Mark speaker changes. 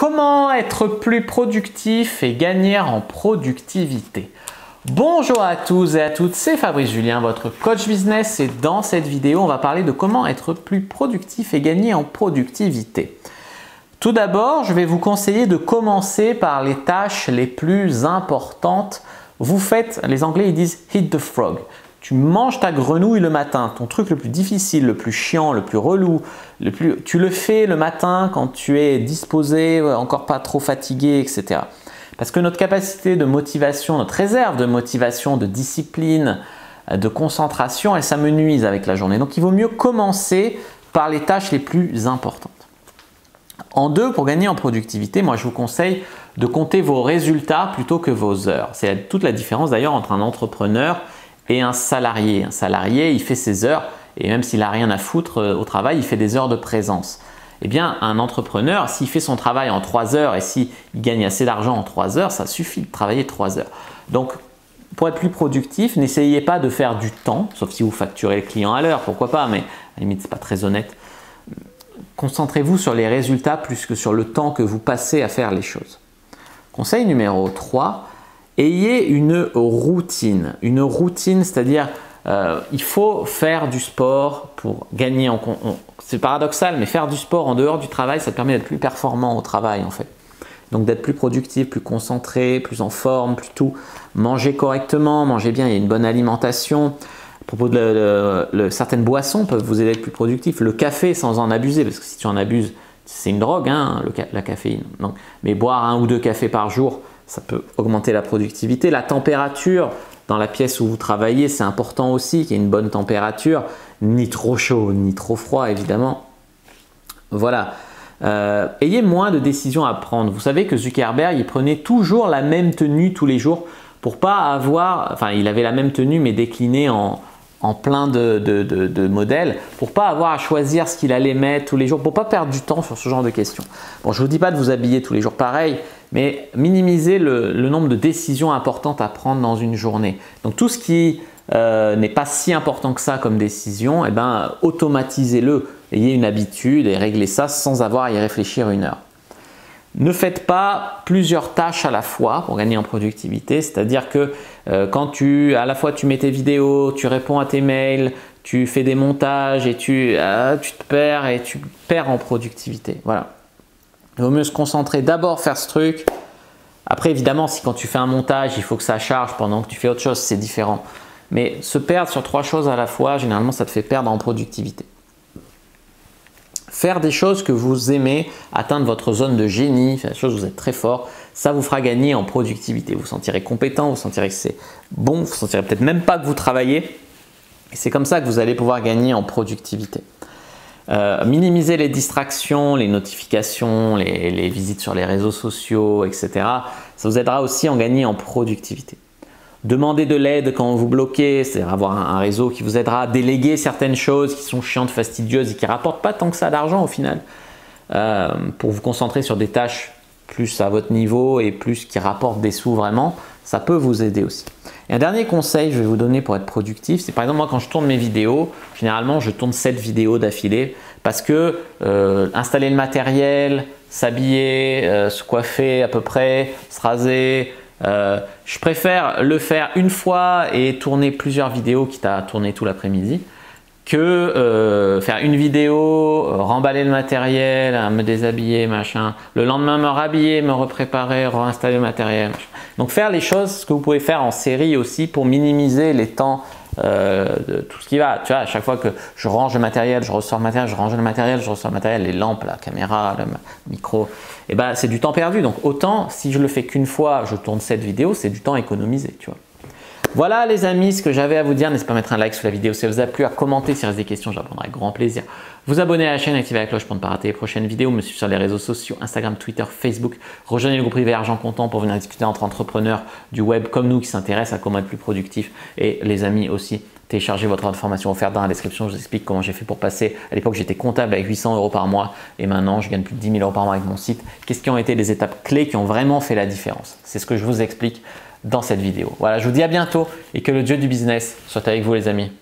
Speaker 1: Comment être plus productif et gagner en productivité? Bonjour à tous et à toutes, c'est Fabrice Julien, votre coach business, et dans cette vidéo, on va parler de comment être plus productif et gagner en productivité. Tout d'abord, je vais vous conseiller de commencer par les tâches les plus importantes. Vous faites, les Anglais ils disent « hit the frog ». Tu manges ta grenouille le matin, ton truc le plus difficile, le plus chiant, le plus relou, tu le fais le matin quand tu es disposé, encore pas trop fatigué, etc. Parce que notre capacité de motivation, notre réserve de motivation, de discipline, de concentration, elle s'amenuise avec la journée. Donc il vaut mieux commencer par les tâches les plus importantes. En deux, pour gagner en productivité, moi je vous conseille de compter vos résultats plutôt que vos heures. C'est toute la différence d'ailleurs entre un entrepreneur et un salarié. Un salarié, il fait ses heures et même s'il n'a rien à foutre au travail, il fait des heures de présence. Eh bien, un entrepreneur, s'il fait son travail en 3 heures et s'il gagne assez d'argent en 3 heures, ça suffit de travailler 3 heures. Donc, pour être plus productif, n'essayez pas de faire du temps, sauf si vous facturez le client à l'heure, pourquoi pas, mais à la limite, ce n'est pas très honnête. Concentrez-vous sur les résultats plus que sur le temps que vous passez à faire les choses. Conseil numéro 3. Ayez une routine. Une routine, c'est-à-dire il faut faire du sport pour gagner en... C'est paradoxal, mais faire du sport en dehors du travail, ça te permet d'être plus performant au travail en fait. Donc d'être plus productif, plus concentré, plus en forme, plus tout. Manger correctement, manger bien, il y a une bonne alimentation. À propos de certaines boissons peuvent vous aider à être plus productif. Le café sans en abuser, parce que si tu en abuses, c'est une drogue, hein, la caféine. Donc, mais boire 1 ou 2 cafés par jour, ça peut augmenter la productivité. La température dans la pièce où vous travaillez, c'est important aussi qu'il y ait une bonne température, ni trop chaud, ni trop froid évidemment. Voilà. Ayez moins de décisions à prendre. Vous savez que Zuckerberg, il prenait toujours la même tenue tous les jours pour pas avoir, enfin il avait la même tenue mais déclinée en plein de modèles pour pas avoir à choisir ce qu'il allait mettre tous les jours, pour pas perdre du temps sur ce genre de questions. Bon, je vous dis pas de vous habiller tous les jours pareil, mais minimiser le nombre de décisions importantes à prendre dans une journée. Donc tout ce qui n'est pas si important que ça comme décision, eh ben, automatisez-le, ayez une habitude et réglez ça sans avoir à y réfléchir 1 heure. Ne faites pas plusieurs tâches à la fois pour gagner en productivité, c'est-à-dire que quand à la fois tu mets tes vidéos, tu réponds à tes mails, tu fais des montages et tu te perds et tu perds en productivité. Voilà. Il vaut mieux se concentrer, d'abord faire ce truc. Après évidemment, si quand tu fais un montage, il faut que ça charge pendant que tu fais autre chose, c'est différent. Mais se perdre sur 3 choses à la fois, généralement ça te fait perdre en productivité. Faire des choses que vous aimez, atteindre votre zone de génie, faire des choses où vous êtes très fort, ça vous fera gagner en productivité. Vous vous sentirez compétent, vous sentirez que c'est bon, vous ne sentirez peut-être même pas que vous travaillez. Et c'est comme ça que vous allez pouvoir gagner en productivité. Minimiser les distractions, les notifications, les visites sur les réseaux sociaux, etc. Ça vous aidera aussi à en gagner en productivité. Demandez de l'aide quand vous bloquez, c'est-à-dire avoir un réseau qui vous aidera à déléguer certaines choses qui sont chiantes, fastidieuses et qui ne rapportent pas tant que ça d'argent au final, pour vous concentrer sur des tâches plus à votre niveau et plus qui rapportent des sous vraiment, ça peut vous aider aussi. Et un dernier conseil que je vais vous donner pour être productif, c'est par exemple moi quand je tourne mes vidéos, généralement je tourne 7 vidéos d'affilée parce que installer le matériel, s'habiller, se coiffer à peu près, se raser, je préfère le faire une fois et tourner plusieurs vidéos, quitte à tourner tout l'après-midi, que faire une vidéo, remballer le matériel, me déshabiller, machin, le lendemain me rhabiller, me repréparer, réinstaller le matériel. Machin. Donc faire les choses, ce que vous pouvez faire en série aussi pour minimiser les temps de tout ce qui va. Tu vois, à chaque fois que je range le matériel, je ressors le matériel, je range le matériel, je ressors le matériel, les lampes, la caméra, le micro, et ben c'est du temps perdu. Donc autant, si je le fais qu'une fois, je tourne cette vidéo, c'est du temps économisé, tu vois. Voilà les amis, ce que j'avais à vous dire. N'hésitez pas à mettre un like sous la vidéo si ça vous a plu, à commenter s'il reste des questions, je répondrai avec grand plaisir. Vous abonner à la chaîne, activer la cloche pour ne pas rater les prochaines vidéos, me suivre sur les réseaux sociaux, Instagram, Twitter, Facebook. Rejoignez le groupe privé Argent Comptant pour venir discuter entre entrepreneurs du web comme nous qui s'intéressent à comment être plus productif. Et les amis aussi, téléchargez votre offre de formation offerte dans la description. Je vous explique comment j'ai fait pour passer. À l'époque, j'étais comptable avec 800 € par mois et maintenant, je gagne plus de 10 000 € par mois avec mon site. Qu'est-ce qui ont été les étapes clés qui ont vraiment fait la différence? C'est ce que je vous explique dans cette vidéo. Voilà, je vous dis à bientôt et que le dieu du business soit avec vous les amis.